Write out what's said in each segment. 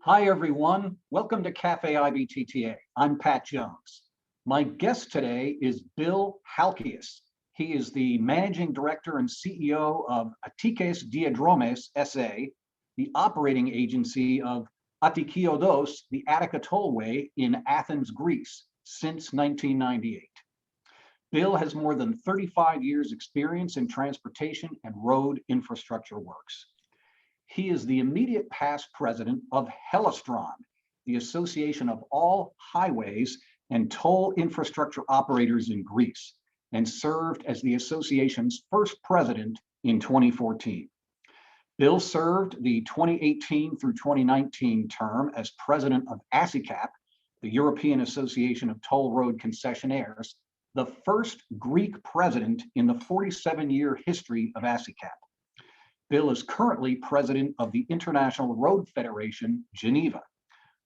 Hi, everyone. Welcome to Café IBTTA. I'm Pat Jones. My guest today is Bill Halkias. He is the Managing Director and CEO of Attikes Diadromes SA, the operating agency of Attiki Odos, the Attica Tollway in Athens, Greece, since 1998. Bill has more than 35 years experience in transportation and road infrastructure works. He is the immediate past president of Helistron, the association of all highways and toll infrastructure operators in Greece, and served as the association's first president in 2014. Bill served the 2018 through 2019 term as president of ASICAP, the European Association of Toll Road Concessionaires, the first Greek president in the 47-year history of ASICAP. Bill is currently president of the International Road Federation, Geneva.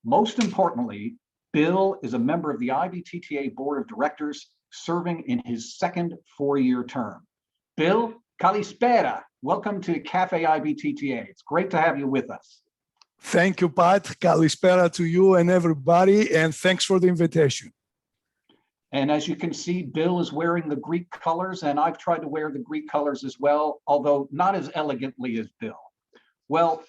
Most importantly, Bill is a member of the IBTTA Board of Directors, serving in his second four-year term. Bill, Kalispera, welcome to Café IBTTA. It's great to have you with us. Thank you, Pat. Kalispera to you and everybody, and thanks for the invitation. And as you can see, Bill is wearing the Greek colors, and I've tried to wear the Greek colors as well, although not as elegantly as Bill. Well,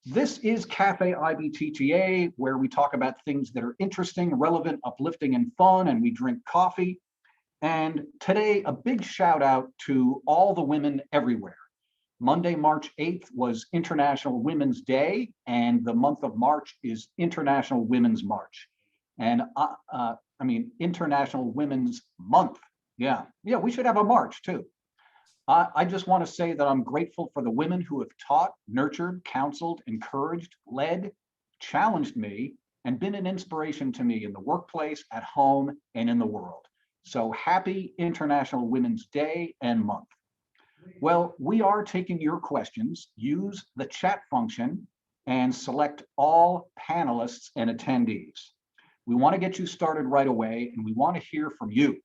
this is Café IBTTA, where we talk about things that are interesting, relevant, uplifting, and fun, and we drink coffee. And today, a big shout out to all the women everywhere. Monday, March 8th was International Women's Day, and the month of March is International Women's March. And International Women's Month. Yeah, we should have a march too. I just want to say that I'm grateful for the women who have taught, nurtured, counseled, encouraged, led, challenged me, and been an inspiration to me in the workplace, at home, and in the world. So happy International Women's Day and month. Well, we are taking your questions. Use the chat function and select all panelists and attendees. We want to get you started right away, and we want to hear from you.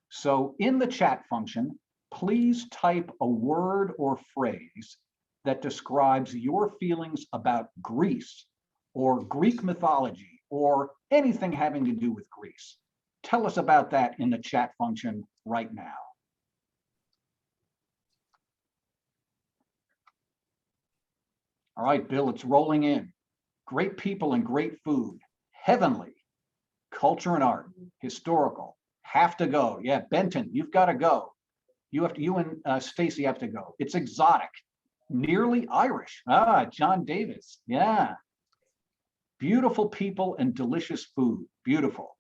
So in the chat function, please type a word or phrase that describes your feelings about Greece or Greek mythology or anything having to do with Greece. Tell us about that in the chat function right now. All right, Bill, it's rolling in. Great people and great food. Heavenly. Culture and art, historical, have to go. Yeah, Benton, you've got to go. You and Stacy have to go. It's exotic, nearly Irish. Ah, John Davis. Yeah. Beautiful people and delicious food. Beautiful.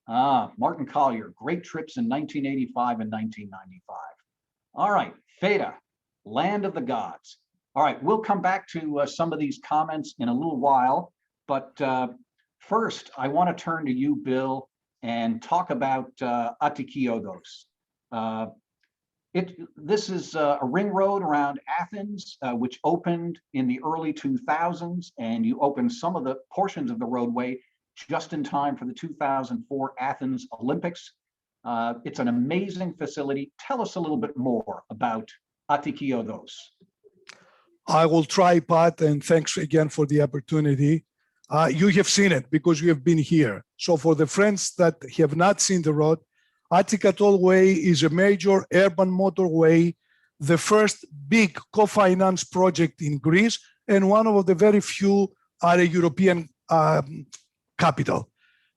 Ah, Martin Collier, great trips in 1985 and 1995. All right, Theta, land of the gods. All right, we'll come back to some of these comments in a little while, but first, I want to turn to you, Bill, and talk about Attiki Odos. This is a ring road around Athens, which opened in the early 2000s, and you opened some of the portions of the roadway just in time for the 2004 Athens Olympics. It's an amazing facility. Tell us a little bit more about Attiki Odos. I will try, Pat, and thanks again for the opportunity. You have seen it because you have been here. So for the friends that have not seen the road, Attica Tollway is a major urban motorway, the first big co-finance project in Greece, and one of the very few at a European capital.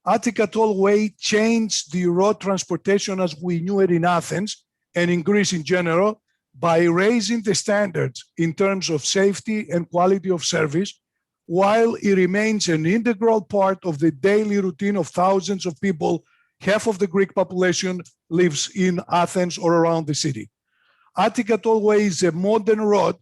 Attica Tollway changed the road transportation as we knew it in Athens and in Greece in general by raising the standards in terms of safety and quality of service, while it remains an integral part of the daily routine of thousands of people. Half of the Greek population lives in Athens or around the city. Attica Tollway is a modern road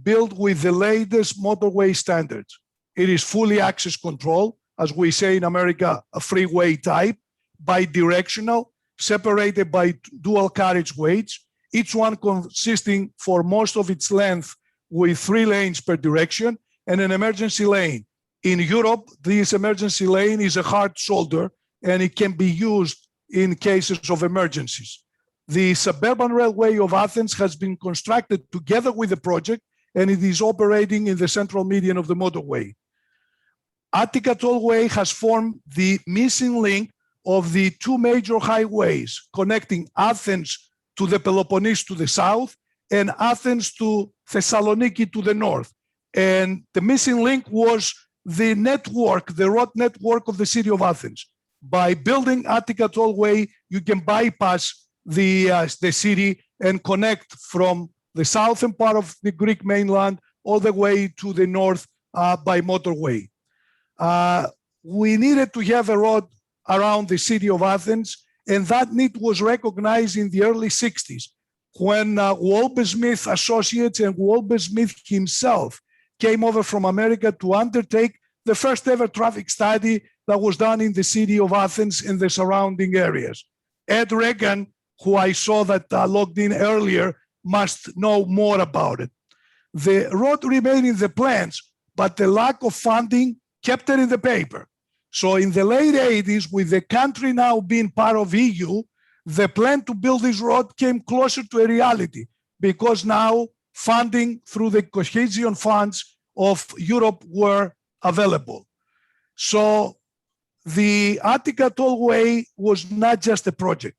built with the latest motorway standards. It is fully access control, as we say in America, a freeway type, bi-directional, separated by dual carriageways, each one consisting for most of its length with 3 lanes per direction, and an emergency lane. In Europe, this emergency lane is a hard shoulder, and it can be used in cases of emergencies. The suburban railway of Athens has been constructed together with the project, and it is operating in the central median of the motorway. Attica Tollway has formed the missing link of the two major highways connecting Athens to the Peloponnese to the south and Athens to Thessaloniki to the north. And the missing link was the network, the road network of the city of Athens. By building Attica Tollway, you can bypass the city and connect from the southern part of the Greek mainland all the way to the north by motorway. We needed to have a road around the city of Athens, and that need was recognized in the early 60s when Walter Smith Associates and Walter Smith himself came over from America to undertake the first ever traffic study that was done in the city of Athens and the surrounding areas. Ed Reagan, who I saw that logged in earlier, must know more about it. The road remained in the plans, but the lack of funding kept it in the paper. So in the late 80s, with the country now being part of EU, the plan to build this road came closer to a reality because now funding through the cohesion funds of Europe were available. So the Attica Tollway was not just a project.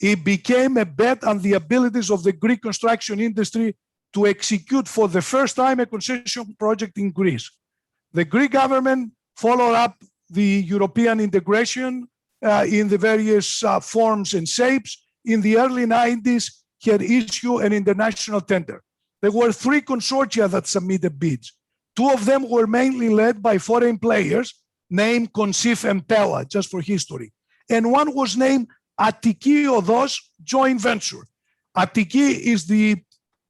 It became a bet on the abilities of the Greek construction industry to execute for the first time a concession project in Greece. The Greek government followed up the European integration in the various forms and shapes. In the early 90s, he had issued an international tender. There were 3 consortia that submitted bids. 2 of them were mainly led by foreign players named Concif and Pella, just for history. And one was named Attiki Odos joint venture. Attiki is the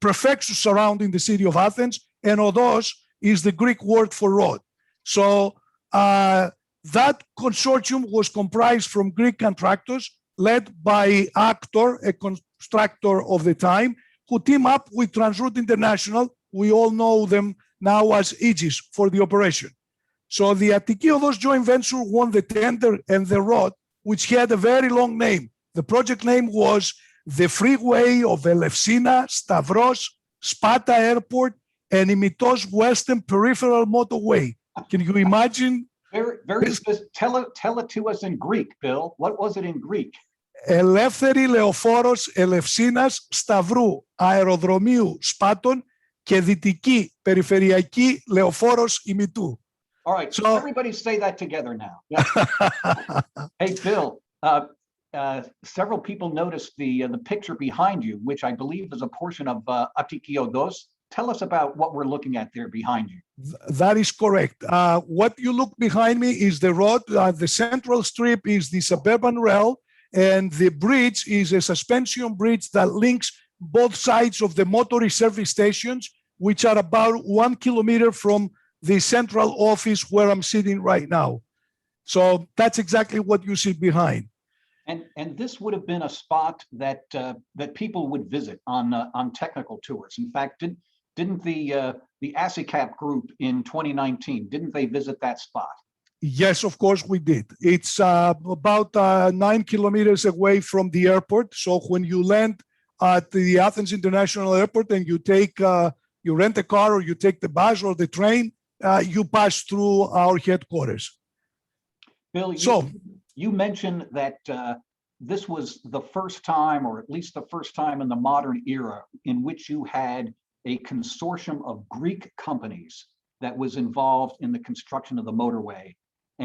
prefecture surrounding the city of Athens, and Odos is the Greek word for road. So that consortium was comprised from Greek contractors led by Actor, a constructor of the time, who teamed up with Transroute International. We all know them now as Aegis for the operation. So the Attiki Odos joint venture won the tender and the road, which had a very long name. The project name was the Freeway of Elefsina, Stavros, Spata Airport, and Imitos Western Peripheral Motorway. Can you imagine? Very tell it to us in Greek, Bill. What was it in Greek? Ελεύθερη λεωφόρος Ελευσίνας Σταυρού Αεροδρομίου Σπάτων και Δυτική Περιφερειακή Λεωφόρος Ημιτού. All right, so everybody say that together now. Yeah. Hey, Bill, several people noticed the picture behind you, which I believe is a portion of Attiki Odos. Tell us about what we're looking at there behind you. That is correct. What you look behind me is the road. The central strip is the suburban rail, and the bridge is a suspension bridge that links both sides of the motorway service stations, which are about 1 kilometer from the central office where I'm sitting right now. So that's exactly what you see behind. And this would have been a spot that that people would visit on technical tours. In fact, didn't the ASICAP group in 2019, didn't they visit that spot? Yes, of course we did. It's about 9 kilometers away from the airport. So when you land at the Athens International Airport and you take, you rent a car or you take the bus or the train, you pass through our headquarters. Bill, you mentioned that this was the first time, or at least the first time in the modern era, in which you had a consortium of Greek companies that was involved in the construction of the motorway.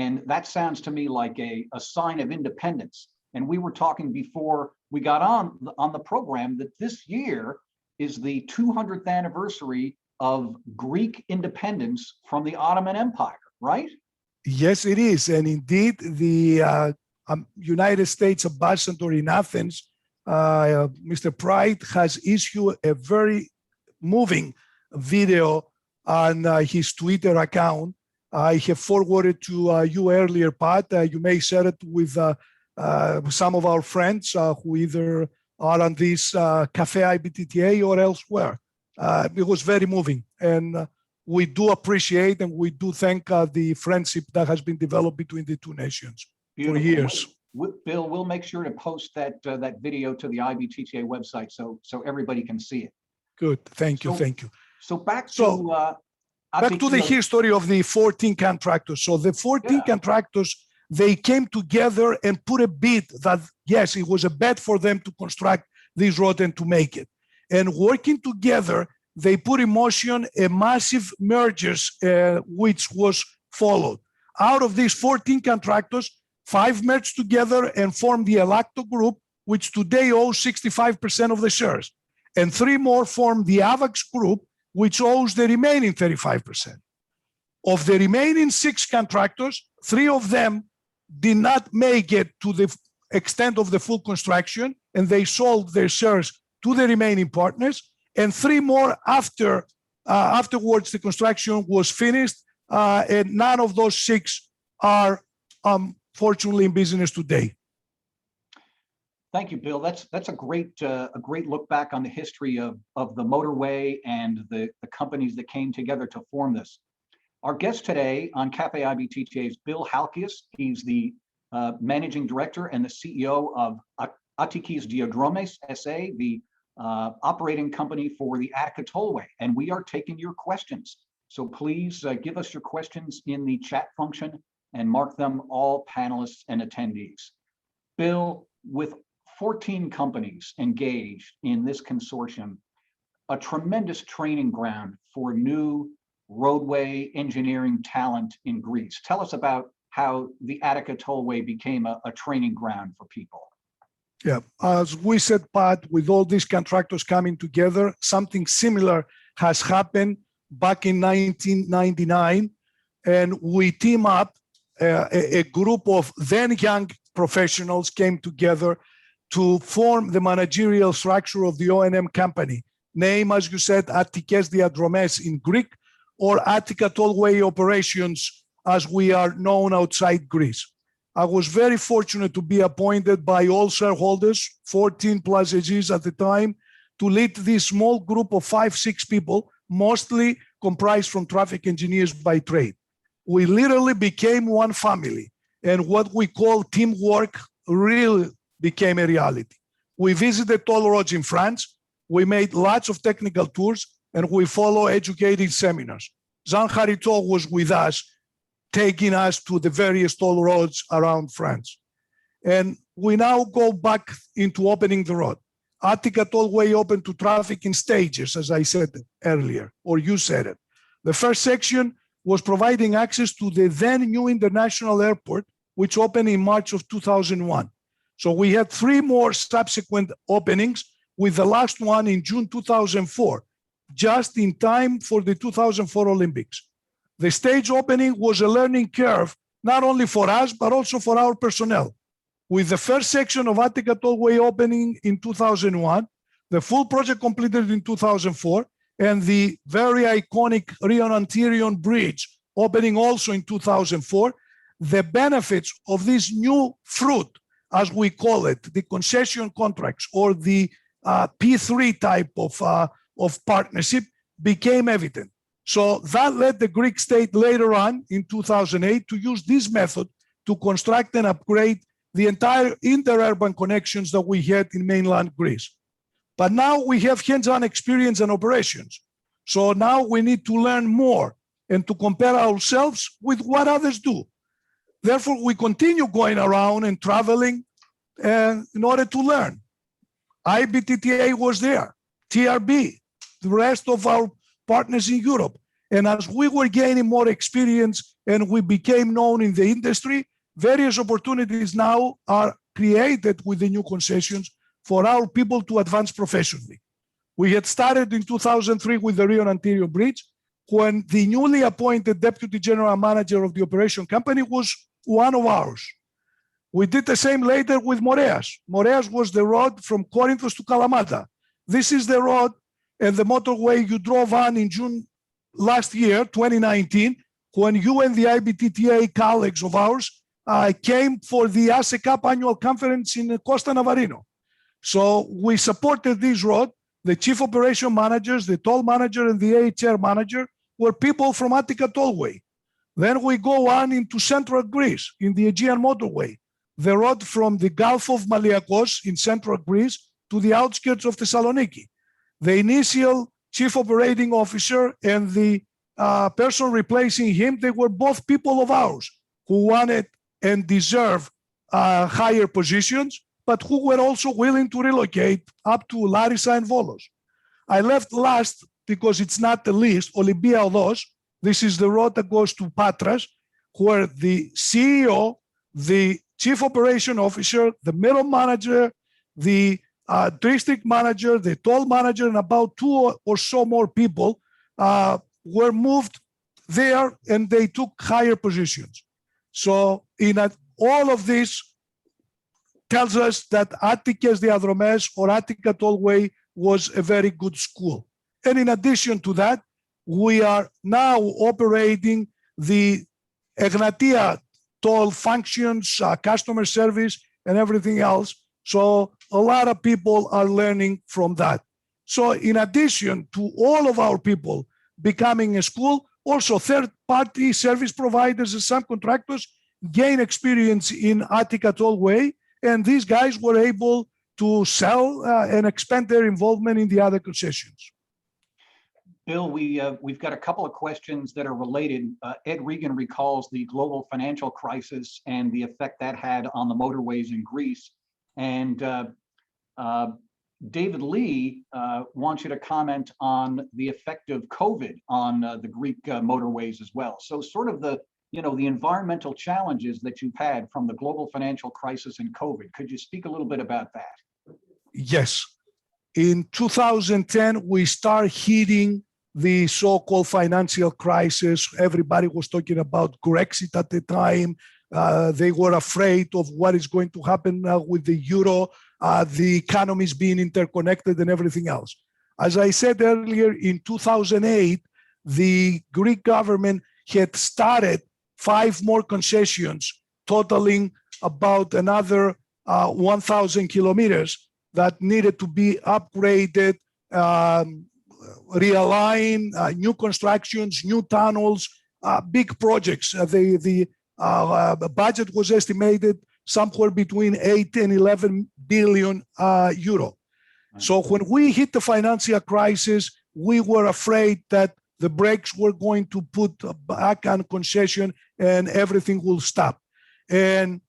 And that sounds to me like a sign of independence. And we were talking before we got on the program that this year is the 200th anniversary of Greek independence from the Ottoman Empire, right? Yes, it is. And indeed, the United States ambassador in Athens, Mr. Pride, has issued a very moving video on his Twitter account. I have forwarded to you earlier, Pat. You may share it with some of our friends who either are on this Café IBTTA or elsewhere. It was very moving, and we do appreciate and we do thank the friendship that has been developed between the two nations for years. Bill, we'll make sure to post that video to the IBTTA website so everybody can see it. Good, thank you. So back to Back to the history of the 14 contractors. So the 14 contractors, they came together and put a bid that, yes, it was a bet for them to construct this road and to make it. And working together, they put in motion a massive mergers, which was followed. Out of these 14 contractors, 5 merged together and formed the Elacto Group, which today owes 65% of the shares. And 3 more formed the Avax Group, which owes the remaining 35%. Of the remaining 6 contractors, 3 of them did not make it to the extent of the full construction, and they sold their shares to the remaining partners, and 3 more afterwards the construction was finished, and none of those 6 are fortunately in business today. Thank you, Bill. That's a great look back on the history of the motorway and the companies that came together to form this. Our guest today on Café IBTTA is Bill Halkias. He's the managing director and the CEO of Attikes Diadromes SA, the operating company for the Attica Tollway. And we are taking your questions. So please give us your questions in the chat function and mark them all panelists and attendees. Bill, with 14 companies engaged in this consortium, a tremendous training ground for new roadway engineering talent in Greece. Tell us about how the Attica Tollway became a training ground for people. Yeah, as we said, Pat, with all these contractors coming together, something similar has happened back in 1999, and we team up. A group of then young professionals came together to form the managerial structure of the O&M company. Name, as you said, Attikes Diadromes in Greek, or Attica Tollway Operations, as we are known outside Greece. I was very fortunate to be appointed by all shareholders, 14 plus AGs at the time, to lead this small group of 5-6 people, mostly comprised from traffic engineers by trade. We literally became one family, and what we call teamwork really became a reality. We visited toll roads in France, we made lots of technical tours, and we follow educating seminars. Jean Harito was with us, taking us to the various toll roads around France. And we now go back into opening the road. Attica Tollway opened to traffic in stages, as I said earlier, or you said it. The first section was providing access to the then new international airport, which opened in March of 2001. So we had 3 more subsequent openings, with the last one in June 2004, just in time for the 2004 Olympics. The stage opening was a learning curve, not only for us, but also for our personnel. With the first section of Attica Tollway opening in 2001, the full project completed in 2004, and the very iconic Rion-Antirion Bridge opening also in 2004, the benefits of this new fruit, as we call it, the concession contracts or the P3 type of partnership, became evident. So that led the Greek state later on in 2008 to use this method to construct and upgrade the entire interurban connections that we had in mainland Greece. But now we have hands-on experience and operations. So now we need to learn more and to compare ourselves with what others do. Therefore, we continue going around and traveling in order to learn. IBTTA was there, TRB, the rest of our partners in Europe. And as we were gaining more experience and we became known in the industry, various opportunities now are created with the new concessions for our people to advance professionally. We had started in 2003 with the Rion-Antirion Bridge, when the newly appointed Deputy General Manager of the operation company was one of ours. We did the same later with Moreas. Moreas was the road from Corinthos to Kalamata. This is the road and the motorway you drove on in June last year, 2019, when you and the IBTTA colleagues of ours came for the ASECAP annual conference in Costa Navarino. So we supported this road. The chief operation managers, the toll manager, and the AHR manager were people from Attica Tollway. Then we go on into central Greece in the Aegean motorway, the road from the Gulf of Maliakos in central Greece to the outskirts of Thessaloniki. The initial chief operating officer and the person replacing him, they were both people of ours who wanted and deserve higher positions, but who were also willing to relocate up to Larissa and Volos. I left last because it's not the least, Olympia Odos. This is the road that goes to Patras, where the CEO, the chief operation officer, the middle manager, the district manager, the toll manager, and about 2 or so more people were moved there, and they took higher positions. So all of this tells us that Attikes Diadromes or Attica Tollway was a very good school. And in addition to that, we are now operating the Egnatia toll functions, customer service, and everything else. So a lot of people are learning from that. So in addition to all of our people becoming a school, also third-party service providers and subcontractors gain experience in Attica Tollway, and these guys were able to sell and expand their involvement in the other concessions. Bill, we've got a couple of questions that are related. Ed Regan recalls the global financial crisis and the effect that had on the motorways in Greece. And David Lee wants you to comment on the effect of COVID on the Greek motorways as well. So sort of the environmental challenges that you've had from the global financial crisis and COVID. Could you speak a little bit about that? Yes. In 2010, we started hitting the so-called financial crisis. Everybody was talking about Brexit at the time. They were afraid of what is going to happen with the euro, the economies being interconnected and everything else. As I said earlier, in 2008, the Greek government had started 5 more concessions, totaling about another 1,000 kilometers that needed to be upgraded, realigned, new constructions, new tunnels, big projects. The budget was estimated somewhere between 8 and 11 billion euro. So when we hit the financial crisis, we were afraid that the brakes were going to put back on concession and everything will stop. And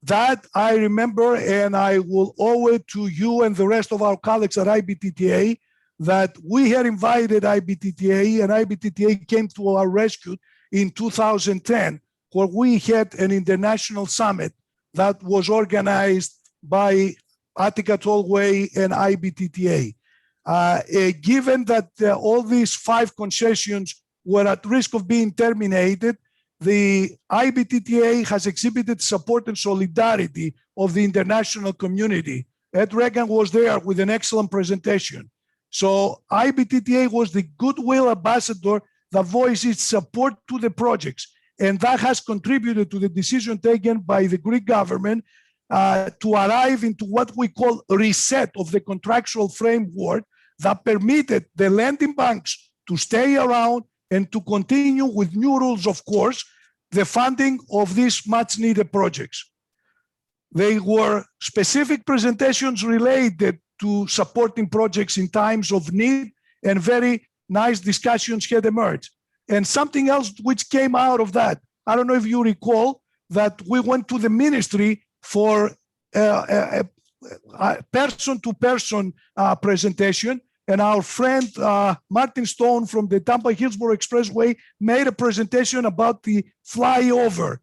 that I remember, and I will owe it to you and the rest of our colleagues at IBTTA, that we had invited IBTTA, and IBTTA came to our rescue in 2010, where we had an international summit that was organized by Attica Tollway and IBTTA. Given that all these 5 concessions were at risk of being terminated, the IBTTA has exhibited support and solidarity of the international community. Ed Regan was there with an excellent presentation. So IBTTA was the goodwill ambassador that voiced its support to the projects. And that has contributed to the decision taken by the Greek government to arrive into what we call a reset of the contractual framework that permitted the lending banks to stay around and to continue with new rules, of course, the funding of these much needed projects. They were specific presentations related to supporting projects in times of need, and very nice discussions had emerged. And something else which came out of that, I don't know if you recall, that we went to the ministry for a person-to-person presentation, and our friend Martin Stone from the Tampa-Hillsborough Expressway made a presentation about the flyover.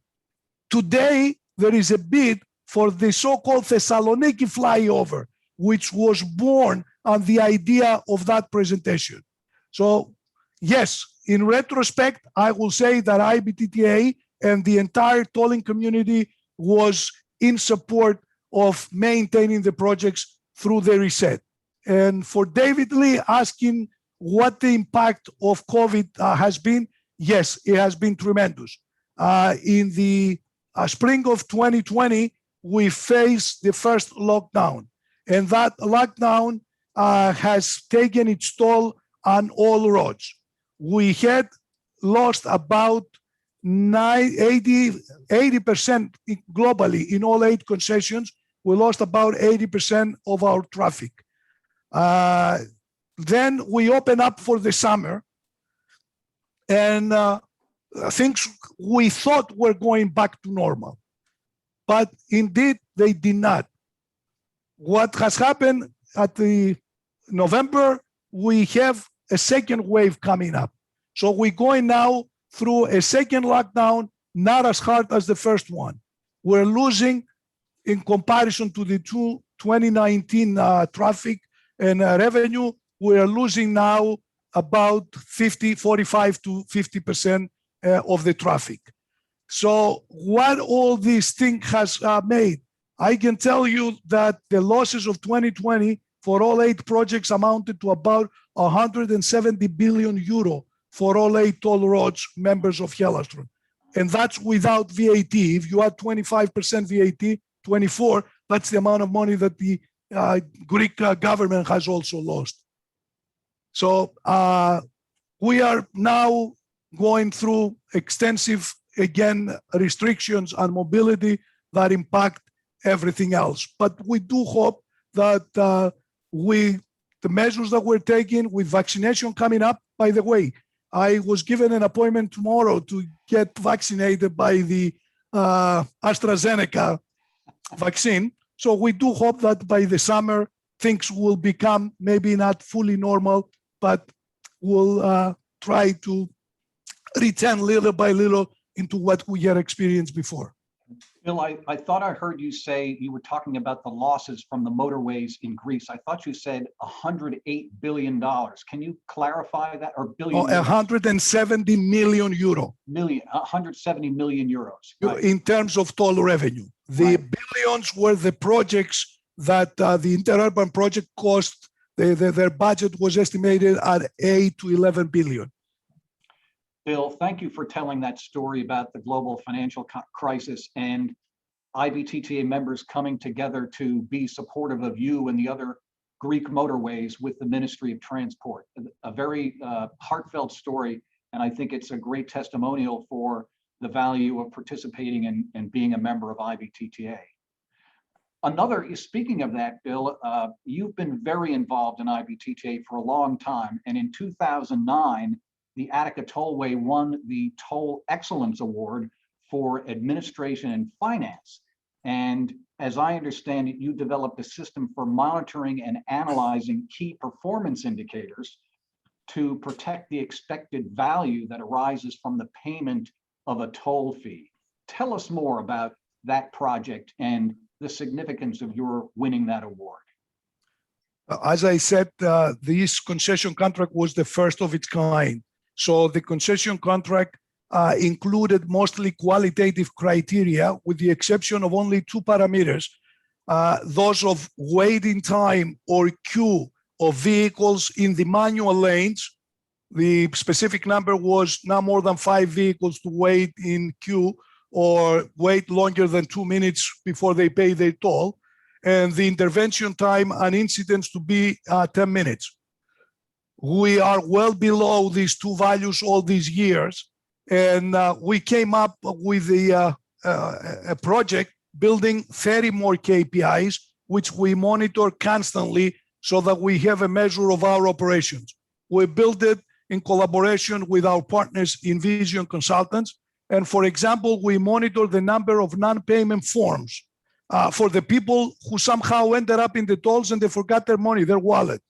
Today, there is a bid for the so-called Thessaloniki flyover, which was born on the idea of that presentation. So, yes, in retrospect, I will say that IBTTA and the entire tolling community was in support of maintaining the projects through the reset. And for David Lee asking what the impact of COVID has been, yes, it has been tremendous. In the spring of 2020, we faced the first lockdown, and that lockdown has taken its toll on all roads. We had lost about 80% globally in all 8 concessions. We lost about 80% of our traffic. Then we opened up for the summer. and things we thought were going back to normal. But indeed, they did not. What has happened at the November, we have a second wave coming up. So we're going now through a second lockdown, not as hard as the first one. We're losing, in comparison to the 2019 traffic and revenue, we're losing now about 45 to 50% of the traffic. So what all these things has made, I can tell you that the losses of 2020 for all 8 projects amounted to about 170 billion euro for all 8 toll roads members of Helastron. And that's without VAT. If you add 25% VAT, 24, that's the amount of money that the Greek government has also lost. So we are now going through extensive, again, restrictions on mobility that impact everything else. But we do hope that the measures that we're taking with vaccination coming up, by the way, I was given an appointment tomorrow to get vaccinated by the AstraZeneca vaccine. So we do hope that by the summer, things will become maybe not fully normal, but we'll try to return little by little into what we had experienced before. Bill, I thought I heard you say you were talking about the losses from the motorways in Greece. I thought you said $108 billion. Can you clarify that? Or billion? Oh, 170 million euro. 170 million euros. Right. In terms of toll revenue. The billions were the projects that the interurban project cost, their budget was estimated at 8 to 11 billion. Bill, thank you for telling that story about the global financial crisis and IBTTA members coming together to be supportive of you and the other Greek motorways with the Ministry of Transport. A very heartfelt story, and I think it's a great testimonial for the value of participating and being a member of IBTTA. Speaking of that, Bill, you've been very involved in IBTTA for a long time, and in 2009, the Attica Tollway won the Toll Excellence Award for Administration and Finance. And as I understand it, you developed a system for monitoring and analyzing key performance indicators to protect the expected value that arises from the payment of a toll fee. Tell us more about that project and the significance of your winning that award. As I said, this concession contract was the first of its kind. So the concession contract included mostly qualitative criteria, with the exception of only 2 parameters, those of waiting time or queue of vehicles in the manual lanes. The specific number was not more than 5 vehicles to wait in queue or wait longer than 2 minutes before they pay their toll, and the intervention time on incidents to be 10 minutes. We are well below these 2 values all these years, and we came up with a project building 30 more KPIs, which we monitor constantly so that we have a measure of our operations. We built it in collaboration with our partners in Vision Consultants. And for example, we monitor the number of non-payment forms for the people who somehow ended up in the tolls and they forgot their money, their wallet.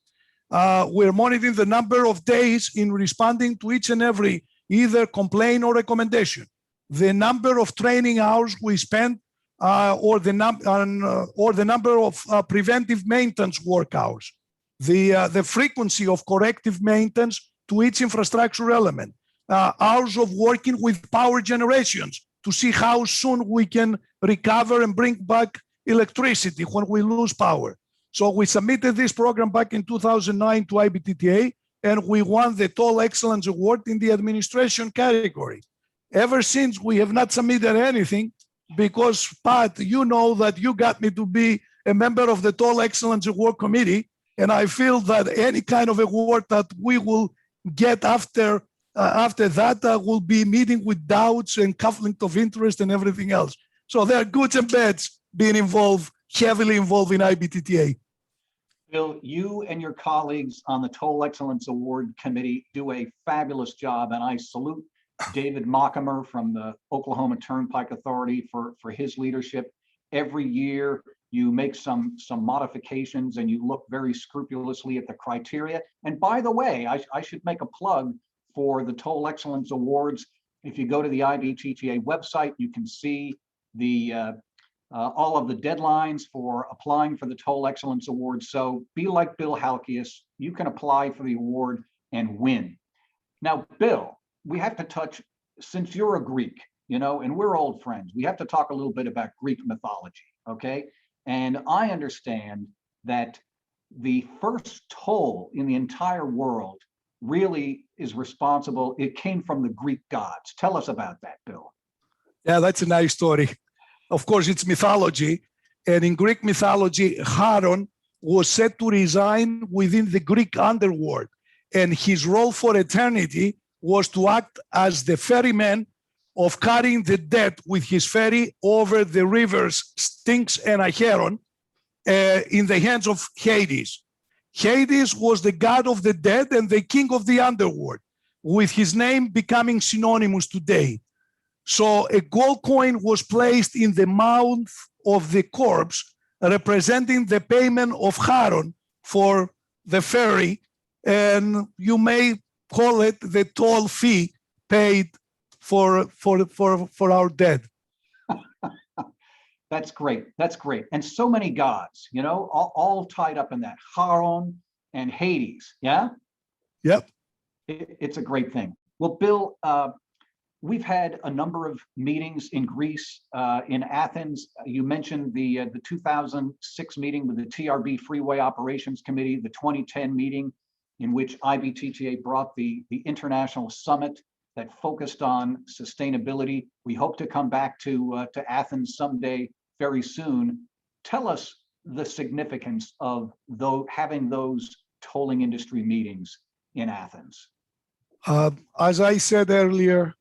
We're monitoring the number of days in responding to each and every either complaint or recommendation, the number of training hours we spend, or the number of preventive maintenance work hours, the frequency of corrective maintenance to each infrastructure element, hours of working with power generations to see how soon we can recover and bring back electricity when we lose power. So we submitted this program back in 2009 to IBTTA, and we won the Toll Excellence Award in the administration category. Ever since, we have not submitted anything because, Pat, you know that you got me to be a member of the Toll Excellence Award Committee, and I feel that any kind of award that we will get after that will be meeting with doubts and conflict of interest and everything else. So there are goods and bads being heavily involved in IBTTA. Bill, you and your colleagues on the Toll Excellence Award Committee do a fabulous job, and I salute David Mockimer from the Oklahoma Turnpike Authority for his leadership. Every year, you make some modifications and you look very scrupulously at the criteria. And by the way, I should make a plug for the Toll Excellence Awards. If you go to the IBTTA website, you can see the all of the deadlines for applying for the Toll Excellence Award. So be like Bill Halkias, you can apply for the award and win. Now, Bill, we have to touch, since you're a Greek, you know, and we're old friends, we have to talk a little bit about Greek mythology, okay? And I understand that the first toll in the entire world really is responsible. It came from the Greek gods. Tell us about that, Bill. Yeah, that's a nice story. Of course, it's mythology. And in Greek mythology, Charon was said to resign within the Greek underworld. And his role for eternity was to act as the ferryman of carrying the dead with his ferry over the rivers Styx and Acheron in the hands of Hades. Hades was the god of the dead and the king of the underworld, with his name becoming synonymous today. So a gold coin was placed in the mouth of the corpse, representing the payment of Charon for the ferry, and you may call it the toll fee paid for our dead. That's great. That's great. And so many gods, you know, all tied up in that. Charon and Hades. Yeah. Yep. It's a great thing. Well, Bill, we've had a number of meetings in Greece, in Athens. You mentioned the 2006 meeting with the TRB Freeway Operations Committee, the 2010 meeting in which IBTTA brought the international summit that focused on sustainability. We hope to come back to Athens someday very soon. Tell us the significance of having those tolling industry meetings in Athens. As I said earlier,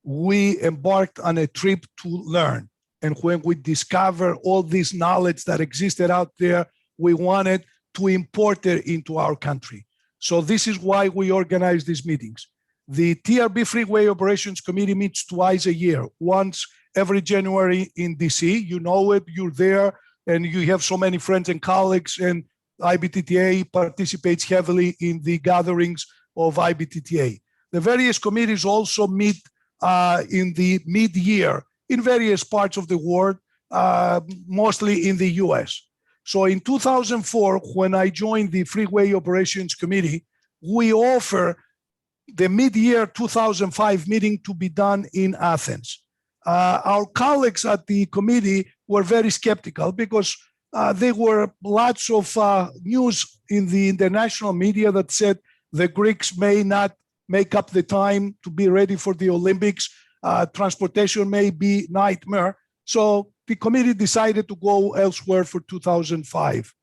we embarked on a trip to learn. And when we discovered all this knowledge that existed out there, we wanted to import it into our country. So this is why we organize these meetings. The TRB Freeway Operations Committee meets twice a year, once every January in DC. You know it, you're there, and you have so many friends and colleagues, and IBTTA participates heavily in the gatherings of IBTTA. The various committees also meet in the mid-year in various parts of the world, mostly in the US. So in 2004, when I joined the Freeway Operations Committee, we offer the mid-year 2005 meeting to be done in Athens. Our colleagues at the committee were very skeptical because there were lots of news in the international media that said the Greeks may not make up the time to be ready for the Olympics. Transportation may be a nightmare. So the committee decided to go elsewhere for 2005.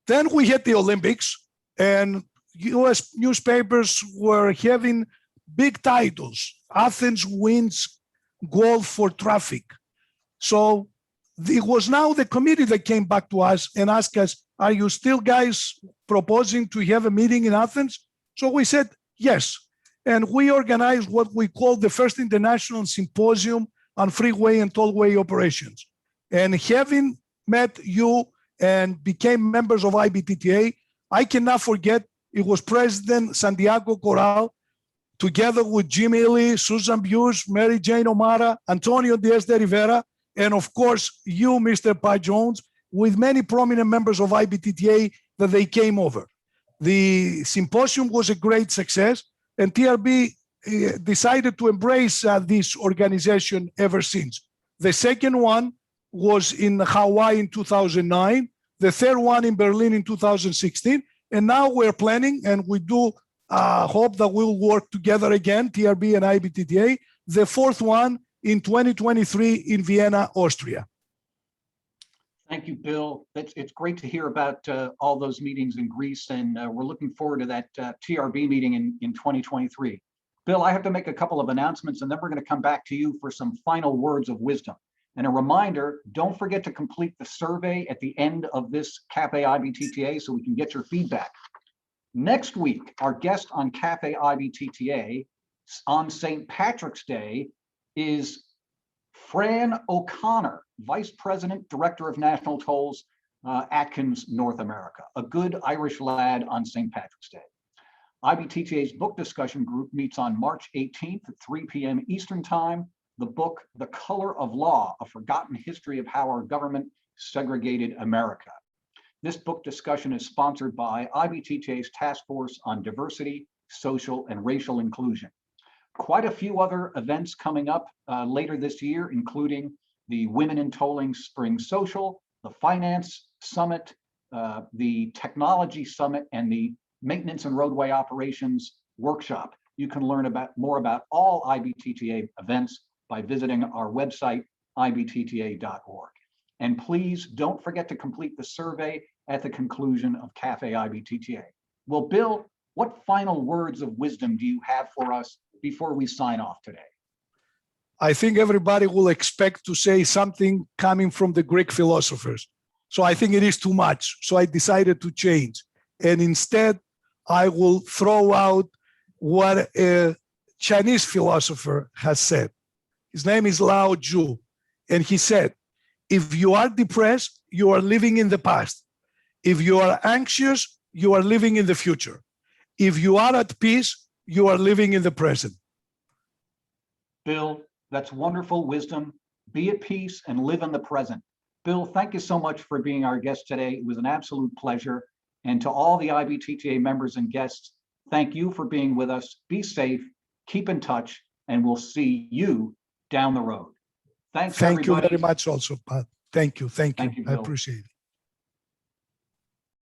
Then we had the Olympics, and US newspapers were having big titles. Athens wins gold for traffic. So it was now the committee that came back to us and asked us, are you still guys proposing to have a meeting in Athens? So we said, yes. And we organized what we call the first international symposium on freeway and tollway operations. And having met you and became members of IBTTA, I cannot forget it was President Santiago Corral, together with Jim Ely, Susan Buse, Mary Jane O'Mara, Antonio Diaz de Rivera, and of course, you, Mr. Pat Jones, with many prominent members of IBTTA that they came over. The symposium was a great success, and TRB decided to embrace this organization ever since. The second one was in Hawaii in 2009, the third one in Berlin in 2016, and now we're planning, and we do hope that we'll work together again, TRB and IBTTA, the fourth one in 2023 in Vienna, Austria. Thank you, Bill. It's great to hear about all those meetings in Greece, and we're looking forward to that TRB meeting in 2023. Bill, I have to make a couple of announcements, and then we're going to come back to you for some final words of wisdom. And a reminder, don't forget to complete the survey at the end of this Café IBTTA so we can get your feedback. Next week, our guest on Café IBTTA on St. Patrick's Day is Fran O'Connor, Vice President, Director of National Tolls, Atkins, North America, a good Irish lad on St. Patrick's Day. IBTTA's book discussion group meets on March 18th at 3 p.m. Eastern Time. The book, The Color of Law, A Forgotten History of How Our Government Segregated America. This book discussion is sponsored by IBTTA's Task Force on Diversity, Social, and Racial Inclusion. Quite a few other events coming up later this year, including the Women in Tolling Spring Social, the Finance Summit, the Technology Summit, and the Maintenance and Roadway Operations Workshop. You can learn more about all IBTTA events by visiting our website, ibtta.org. And please don't forget to complete the survey at the conclusion of Café IBTTA. Well, Bill, what final words of wisdom do you have for us before we sign off today? I think everybody will expect to say something coming from the Greek philosophers. So I think it is too much. So I decided to change. And instead, I will throw out what a Chinese philosopher has said. His name is Lao Tzu. And he said, if you are depressed, you are living in the past. If you are anxious, you are living in the future. If you are at peace, you are living in the present. Bill, that's wonderful wisdom. Be at peace and live in the present. Bill, thank you so much for being our guest today. It was an absolute pleasure. And to all the IBTTA members and guests, thank you for being with us. Be safe, keep in touch, and we'll see you down the road. Thanks, Thank everybody. you very much also, Pat. Thank you. Thank you, I Bill. appreciate it.